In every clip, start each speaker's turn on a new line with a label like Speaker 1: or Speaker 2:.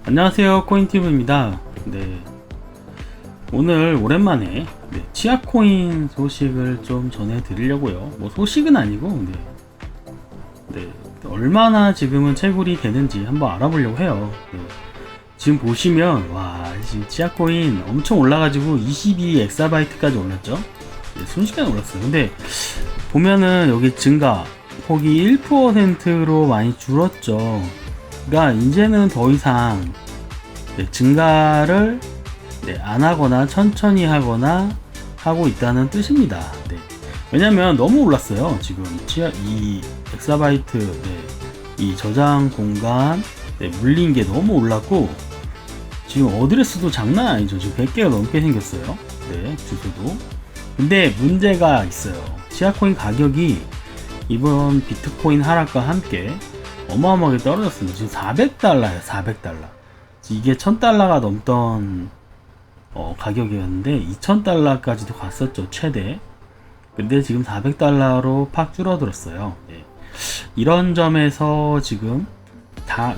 Speaker 1: 안녕하세요, 코인티브입니다. 네, 오늘 오랜만에 치아코인 소식을 좀 전해드리려고요. 뭐 소식은 아니고 얼마나 지금은 채굴이 되는지 한번 알아보려고 해요. 지금 보시면 지금 치아코인 엄청 올라가지고 22엑사바이트까지 올랐죠. 순식간에 올랐어요. 근데 보면은 여기 증가 폭이 1%로 많이 줄었죠. 그러니까 이제는 더 이상 증가를 안 하거나 천천히 하거나 하고 있다는 뜻입니다. 왜냐면 너무 올랐어요. 지금 이 엑사바이트 이 저장 공간 물린 게 너무 올랐고, 지금 어드레스도 장난 아니죠. 지금 100개가 넘게 생겼어요. 주소도. 근데 문제가 있어요. 치아코인 가격이 이번 비트코인 하락과 함께 어마어마하게 떨어졌습니다. 지금 400달러예요. 400달러. 이게 1000달러가 넘던 가격이었는데 2000달러까지도 갔었죠. 최대. 근데 지금 400달러로 팍 줄어들었어요. 이런 점에서 지금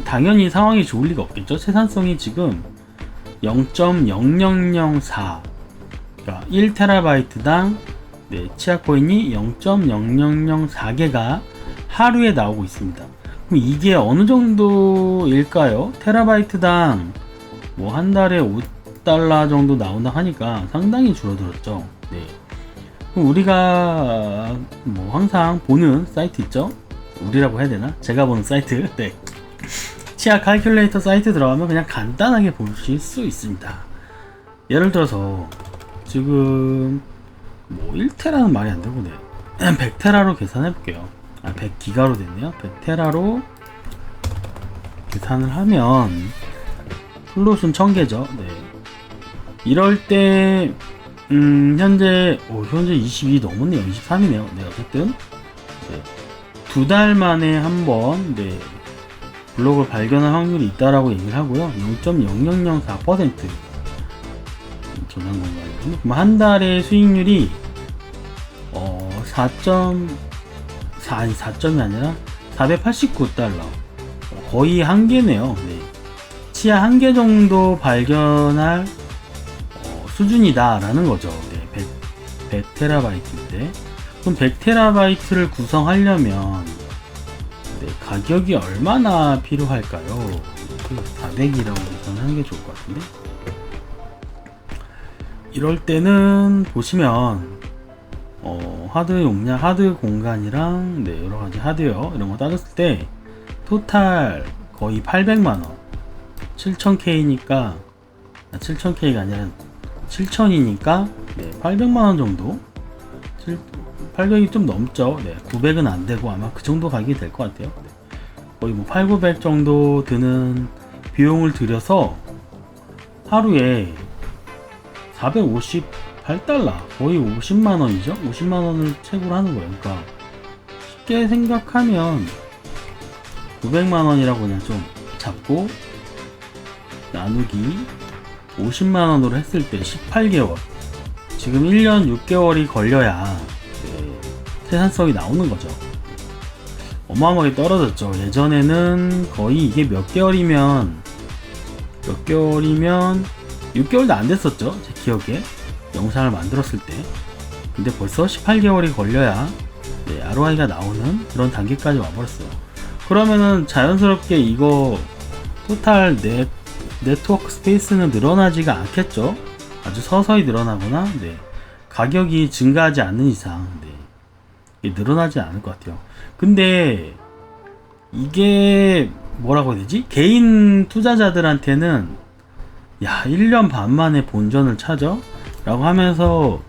Speaker 1: 당연히 상황이 좋을 리가 없겠죠. 생산성이 지금 0.0004, 그러니까 1테라바이트당 치아코인이 0.0004개가 하루에 나오고 있습니다. 그럼 이게 어느 정도일까요? 테라바이트당 뭐 한 달에 5달러 정도 나온다 하니까 상당히 줄어들었죠. 그럼 우리가 뭐 항상 보는 사이트 있죠? 우리라고 해야 되나? 제가 보는 사이트. 치아 칼큘레이터 사이트 들어가면 그냥 간단하게 보실 수 있습니다. 예를 들어서 지금 뭐 1테라는 말이 안 되고 100테라로 계산해 볼게요. 100기가로 됐네요. 100테라로 계산을 하면 플롯은 1000개죠. 이럴 때 현재 22 넘었네요. 23이네요. 어쨌든 두 달 만에 한번 블록을 발견할 확률이 있다라고 얘기를 하고요. 0.0004% 저장 공간이거든요. 그럼 한 달의 수익률이 4점이 아니라 489달러, 거의 한 개네요. 치아 한 개 정도 발견할 수준이다 라는 거죠. 100테라바이트인데 그럼 100테라바이트를 구성하려면 가격이 얼마나 필요할까요? 400이라고 계산하는 게 좋을 것 같은데, 이럴 때는 보시면 하드 용량, 하드 공간이랑 여러가지 하드웨어 이런거 따졌을 때 토탈 거의 800만원, 7000K니까 7000K가 아니라 7000이니까 800만원 정도, 800이 좀 넘죠. 900은 안 되고 아마 그 정도 가격이 될 것 같아요. 거의 뭐 8, 900 정도 드는 비용을 들여서 하루에 458달러, 거의 50만원이죠. 50만원을 채굴하는 거예요. 그러니까 쉽게 생각하면 900만원이라고 그냥 좀 잡고 나누기 50만원으로 했을 때 18개월, 지금 1년 6개월이 걸려야 생산성이 나오는 거죠. 어마어마하게 떨어졌죠. 예전에는 거의 이게 몇 개월이면 6개월도 안 됐었죠. 제 기억에 영상을 만들었을 때. 근데 벌써 18개월이 걸려야 ROI가 나오는 그런 단계까지 와버렸어요. 그러면은 자연스럽게 이거 토탈 네트워크 스페이스는 늘어나지가 않겠죠. 아주 서서히 늘어나거나 가격이 증가하지 않는 이상 늘어나지 않을 것 같아요. 근데 이게 뭐라고 해야 되지? 개인 투자자들한테는 1년 반 만에 본전을 찾아? 라고 하면서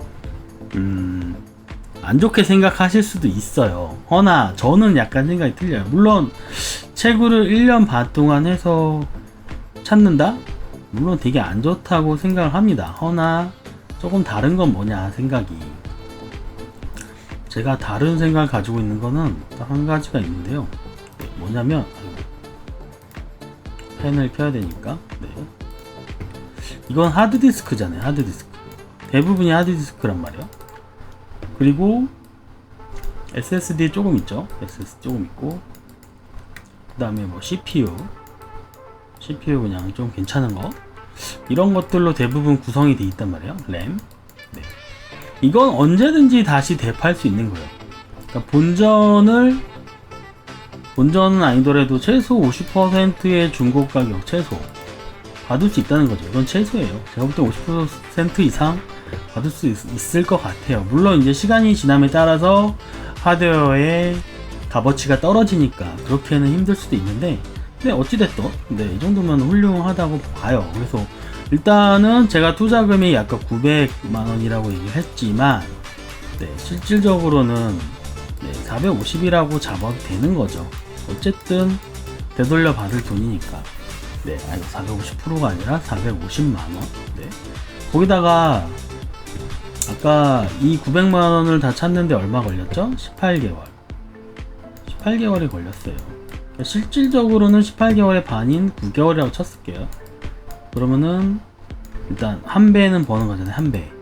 Speaker 1: 안 좋게 생각하실 수도 있어요. 허나 저는 약간 생각이 틀려요. 물론 채굴을 1년 반 동안 해서 찾는다? 물론 되게 안 좋다고 생각을 합니다. 허나 조금 다른 건 뭐냐 생각이, 제가 다른 생각을 가지고 있는 거는 딱 한 가지가 있는데요. 뭐냐면 펜을 켜야 되니까 이건 하드디스크잖아요. 하드디스크 대부분이 하드디스크란 말이에요. 그리고 SSD 조금 있죠. SSD 조금 있고, 그 다음에 뭐 CPU CPU 그냥 좀 괜찮은 거 이런 것들로 대부분 구성이 돼 있단 말이에요. 램. 네. 이건 언제든지 다시 대파할 수 있는 거예요. 그러니까 본전은 아니더라도 최소 50%의 중고 가격 최소 받을 수 있다는 거죠. 이건 최소예요. 제가 볼 때 50% 이상 받을 수 있을 것 같아요. 물론 이제 시간이 지남에 따라서 하드웨어의 값어치가 떨어지니까 그렇게는 힘들 수도 있는데, 근데 어찌됐든 네, 이 정도면 훌륭하다고 봐요. 그래서 일단은 제가 투자금이 약간 900만원이라고 얘기를 했지만, 네, 실질적으로는 네, 450이라고 잡아도 되는 거죠. 어쨌든 되돌려 받을 돈이니까. 네, 아니 450%가 아니라 450만원. 네. 거기다가 아까 이 900만원을 다 찾는데 얼마 걸렸죠? 18개월. 18개월이 걸렸어요. 그러니까 실질적으로는 18개월의 반인 9개월이라고 쳤을게요. 그러면은 일단 한 배는 버는 거잖아요. 한 배.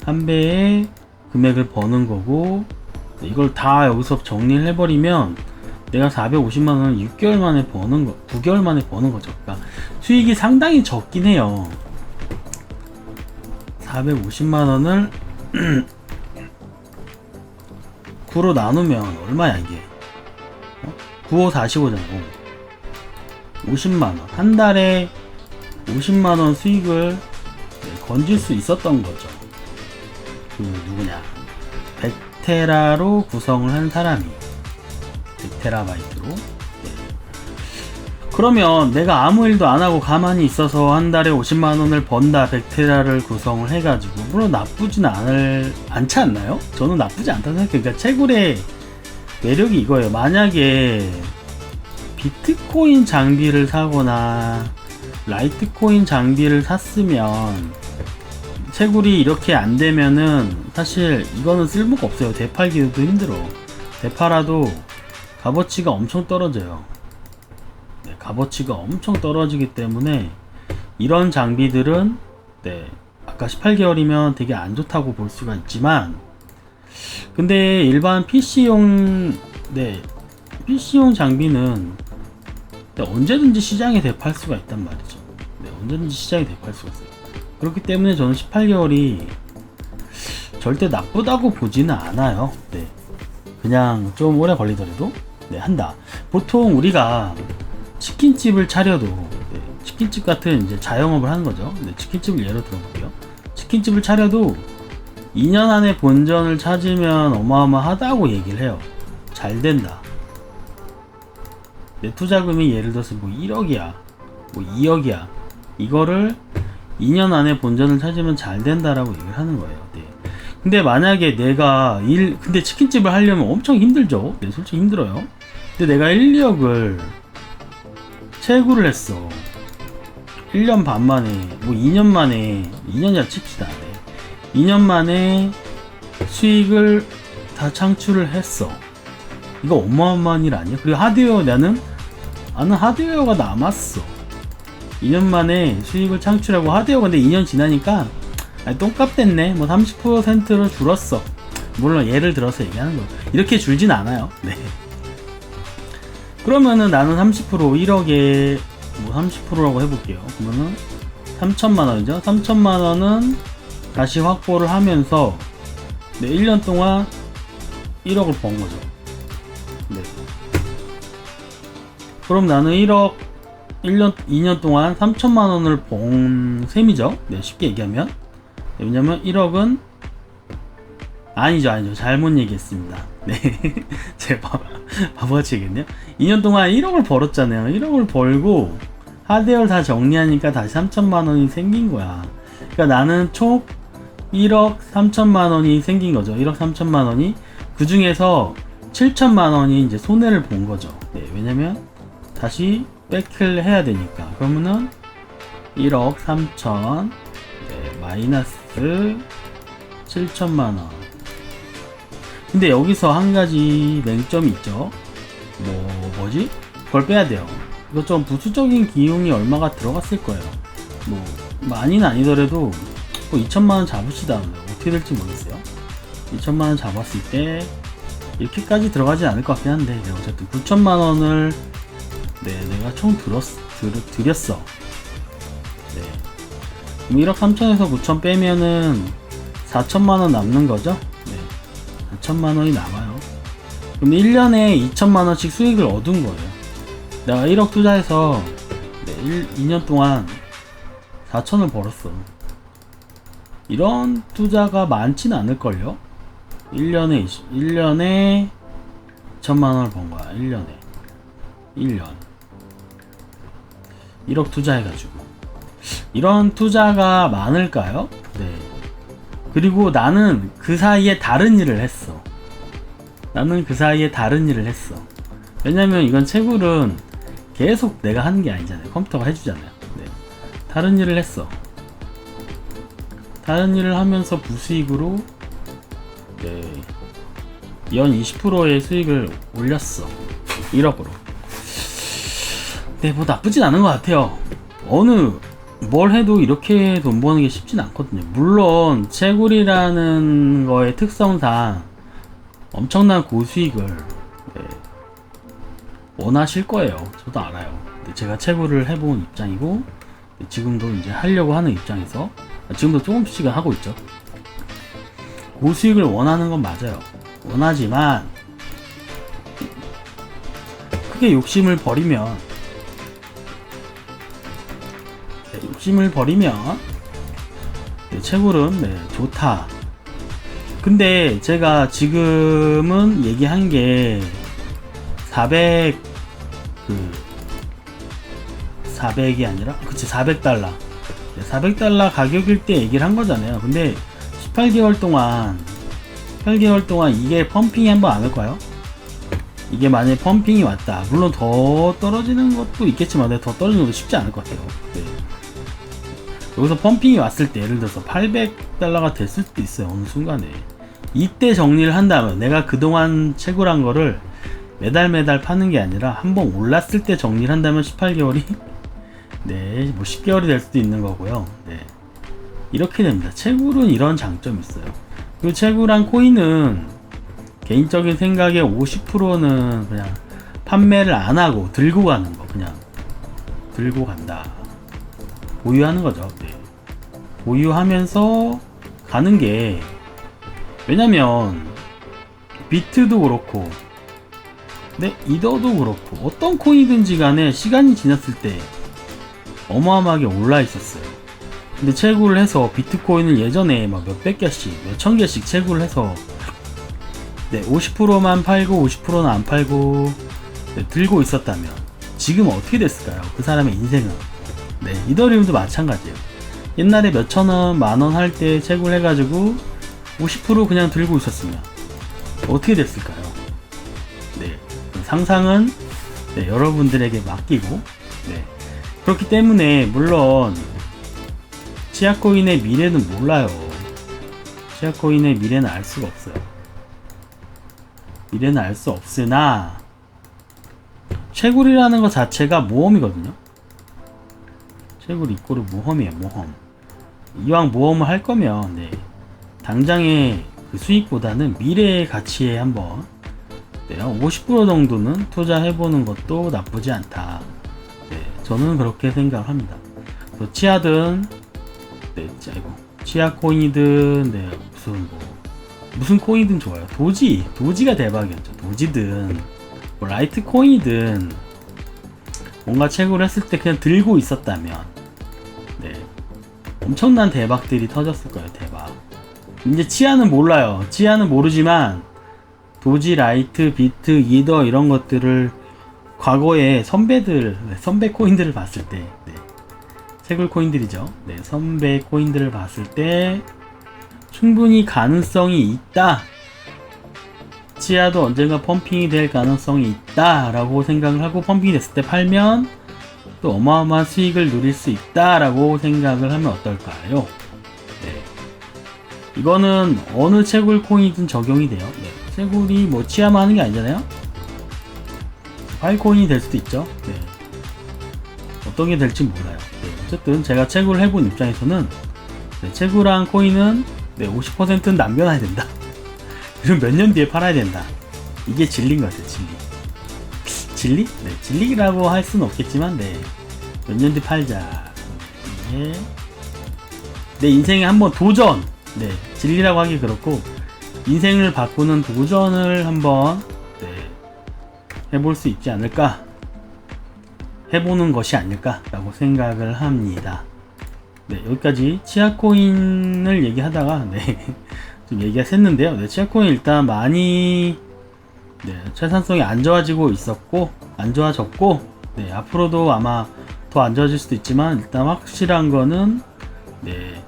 Speaker 1: 한 배의 금액을 버는 거고, 이걸 다 여기서 정리를 해버리면 내가 450만원을 6개월 만에 버는 거, 9개월 만에 버는 거죠. 그러니까 수익이 상당히 적긴 해요. 450만원을 9로 나누면 얼마야 이게? 9, 5, 45잖아. 50만원. 한 달에 50만원 수익을 건질 수 있었던 거죠. 그 누구냐? 100테라로 구성을 한 사람이 100테라바이트로. 네. 그러면 내가 아무 일도 안 하고 가만히 있어서 한 달에 50만원을 번다. 100테라를 구성을 해가지고, 물론 나쁘진 않지 않나요? 저는 나쁘지 않다고 생각해요. 그러니까 채굴의 매력이 이거예요. 만약에 비트코인 장비를 사거나 라이트코인 장비를 샀으면 채굴이 이렇게 안 되면은 사실 이거는 쓸모가 없어요. 되팔기도 힘들어. 되팔아도 값어치가 엄청 떨어져요. 네, 값어치가 엄청 떨어지기 때문에 이런 장비들은 네, 아까 18개월이면 되게 안 좋다고 볼 수가 있지만, 근데 일반 PC용 PC용 장비는 언제든지 시장에 대팔 수가 있단 말이죠. 네, 언제든지 시장에 대팔 수가 있어요. 그렇기 때문에 저는 18개월이 절대 나쁘다고 보지는 않아요. 네. 그냥 좀 오래 걸리더라도 네, 한다. 보통 우리가 치킨집을 차려도 네, 치킨집 같은 이제 자영업을 하는 거죠. 네, 치킨집을 예로 들어볼게요. 치킨집을 차려도 2년 안에 본전을 찾으면 어마어마하다고 얘기를 해요. 잘 된다. 내 투자금이 예를 들어서 뭐 1억이야, 뭐 2억이야. 이거를 2년 안에 본전을 찾으면 잘 된다라고 얘기를 하는 거예요. 네. 근데 만약에 근데 치킨집을 하려면 엄청 힘들죠. 네, 솔직히 힘들어요. 근데 내가 1, 2억을 채굴을 했어. 1년 반 만에, 뭐 2년 만에, 2년이라 칩시다. 네. 2년 만에 수익을 다 창출을 했어. 이거 어마어마한 일 아니야? 그리고 나는 하드웨어가 남았어. 2년 만에 수익을 창출하고 하드웨어가 근데 2년 지나니까 똥값 됐네. 뭐 30%로 줄었어. 물론 예를 들어서 얘기하는 거. 이렇게 줄진 않아요. 네. 그러면은 나는 30% 1억에 뭐 30%라고 해볼게요. 그러면은 3천만원이죠. 3천만원은 다시 확보를 하면서 네, 1년 동안 1억을 번 거죠. 네. 그럼 나는 2년 동안 3천만원을 번 셈이죠. 네, 쉽게 얘기하면. 네, 왜냐면 1억은 아니죠. 잘못 얘기했습니다. 네. 제가 바보같이 얘기했네요. 2년 동안 1억을 벌었잖아요. 1억을 벌고 하드웨어를 다 정리하니까 다시 3천만원이 생긴 거야. 그러니까 나는 총 1억 3천만원이 생긴 거죠. 1억 3천만원이. 그 중에서 7천만원이 이제 손해를 본 거죠. 네, 왜냐면 다시 백을 해야 되니까. 그러면은 1억 3천 네, 마이너스 7천만원. 근데 여기서 한 가지 맹점이 있죠. 뭐지? 그걸 빼야 돼요. 이거 좀 부수적인 비용이 얼마가 들어갔을 거예요. 뭐 많이는 아니더라도 2천만원 잡읍시다. 어떻게 될지 모르겠어요. 2천만원 잡았을 때 이렇게까지 들어가진 않을 것 같긴 한데, 네, 어쨌든 9천만원을 네, 내가 총 드렸어. 네. 그럼 1억 3천에서 9천 빼면은 4천만원 남는 거죠? 네. 4천만원이 남아요. 그럼 1년에 2천만원씩 수익을 얻은 거예요. 내가 1억 투자해서 2년 동안 4천을 벌었어. 이런 투자가 많지는 않을걸요? 1년에 2천만원을 번 거야. 1년 1억 투자해가지고. 이런 투자가 많을까요? 네. 그리고 나는 그 사이에 다른 일을 했어. 왜냐면 이건 채굴은 계속 내가 하는 게 아니잖아요. 컴퓨터가 해주잖아요. 네. 다른 일을 했어. 다른 일을 하면서 부수익으로 네. 연 20%의 수익을 올렸어. 1억으로. 네, 뭐 나쁘진 않은 것 같아요. 뭘 해도 이렇게 돈 버는 게 쉽진 않거든요. 물론 채굴이라는 거의 특성상 엄청난 고수익을 네, 원하실 거예요. 저도 알아요. 제가 채굴을 해본 입장이고 지금도 이제 하려고 하는 입장에서 지금도 조금씩은 하고 있죠. 고수익을 원하는 건 맞아요. 원하지만 크게 욕심을 버리면 채굴은 좋다. 근데 제가 지금은 얘기한 게 400이 아니라 400달러 400달러 가격일 때 얘기를 한 거잖아요. 근데 18개월 동안 이게 펌핑이 한번 안 올까요? 이게 만약에 펌핑이 왔다. 물론 더 떨어지는 것도 있겠지만 더 떨어지는 것도 쉽지 않을 것 같아요. 네. 여기서 펌핑이 왔을 때 예를 들어서 800달러가 됐을 수도 있어요. 어느 순간에. 이때 정리를 한다면 내가 그동안 채굴한 거를 매달 파는 게 아니라 한번 올랐을 때 정리를 한다면 18개월이 네, 뭐 10개월이 될 수도 있는 거고요. 네. 이렇게 됩니다. 채굴은 이런 장점이 있어요. 그리고 채굴한 코인은 개인적인 생각에 50%는 그냥 판매를 안 하고 들고 가는 거. 그냥 들고 간다. 보유하는 거죠. 네. 보유하면서 가는 게, 왜냐면 비트도 그렇고 네, 이더도 그렇고 어떤 코인이든지 간에 시간이 지났을 때 어마어마하게 올라 있었어요. 근데 채굴을 해서 비트코인을 예전에 막 몇백 개씩 몇천 개씩 채굴을 해서 네, 50%만 팔고 50%는 안 팔고 네, 들고 있었다면 지금 어떻게 됐을까요? 그 사람의 인생은. 네, 이더리움도 마찬가지예요. 옛날에 몇천원 만원 할 때 채굴 해가지고 50% 그냥 들고 있었으면 어떻게 됐을까요? 네, 상상은 네, 여러분들에게 맡기고 네. 그렇기 때문에 물론 치아코인의 미래는 몰라요. 치아코인의 미래는 알 수가 없어요. 미래는 알 수 없으나 채굴이라는 것 자체가 모험이거든요. 채굴 이꼬르 모험이에요. 모험. 이왕 모험을 할 거면 네, 당장의 그 수익보다는 미래의 가치에 한번 네, 50% 정도는 투자해보는 것도 나쁘지 않다. 네, 저는 그렇게 생각을 합니다. 치아든 네, 치아 코인이든 네, 무슨 코인이든 좋아요. 도지가 대박이었죠. 도지든 뭐 라이트 코인이든 뭔가 채굴을 했을 때 그냥 들고 있었다면 네, 엄청난 대박들이 터졌을 거예요. 대박. 이제 치아는 몰라요. 치아는 모르지만 도지, 라이트, 비트, 이더 이런 것들을 과거에 선배 코인들을 봤을 때 네, 채굴 코인들이죠. 네, 선배 코인들을 봤을 때 충분히 가능성이 있다. 치아도 언젠가 펌핑이 될 가능성이 있다 라고 생각을 하고 펌핑이 됐을 때 팔면 또 어마어마한 수익을 누릴 수 있다 라고 생각을 하면 어떨까요? 네. 이거는 어느 채굴 코인이든 적용이 돼요. 네. 채굴이 뭐 치아만 하는 게 아니잖아요. 파이코인이 될 수도 있죠. 네. 어떤 게 될지 몰라요. 네. 어쨌든 제가 채굴을 해본 입장에서는 네, 채굴한 코인은 네, 50%는 남겨놔야 된다. 그럼 몇 년 뒤에 팔아야 된다. 이게 진리인 것 같아요. 진리? 네, 진리라고 할 수는 없겠지만 네, 몇 년 뒤 팔자. 네. 내 인생에 한번 도전. 네, 진리라고 하기 그렇고 인생을 바꾸는 도전을 한번 네, 해볼 수 있지 않을까, 해보는 것이 아닐까라고 생각을 합니다. 네, 여기까지 치아코인을 얘기하다가 네, 좀 얘기가 샜는데요. 네, 치아코인 일단 많이 네, 채산성이 안 좋아지고 있었고 안 좋아졌고 네, 앞으로도 아마 더 안 좋아질 수도 있지만 일단 확실한 거는 네,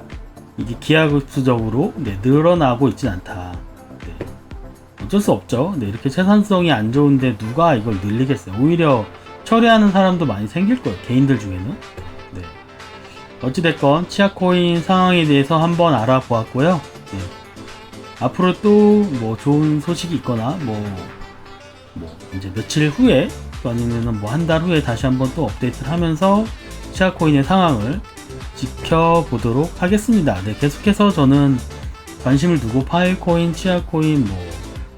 Speaker 1: 이게 기하급수적으로 네, 늘어나고 있진 않다. 네, 어쩔 수 없죠. 네, 이렇게 채산성이 안 좋은데 누가 이걸 늘리겠어요. 오히려 처리하는 사람도 많이 생길 거예요. 개인들 중에는. 네. 어찌됐건 치아코인 상황에 대해서 한번 알아보았고요. 네. 앞으로 또 뭐 좋은 소식이 있거나 뭐 이제 며칠 후에 또 아니면은 뭐 한 달 후에 다시 한번 또 업데이트를 하면서 치아코인의 상황을 지켜보도록 하겠습니다. 네, 계속해서 저는 관심을 두고 파일코인, 치아코인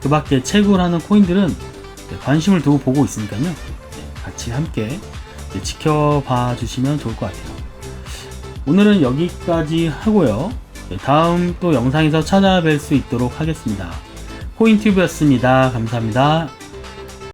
Speaker 1: 그 밖에 채굴하는 코인들은 네, 관심을 두고 보고 있으니까요. 네, 같이 함께 네, 지켜봐 주시면 좋을 것 같아요. 오늘은 여기까지 하고요. 네, 다음 또 영상에서 찾아뵐 수 있도록 하겠습니다. 코인튜브였습니다. 감사합니다.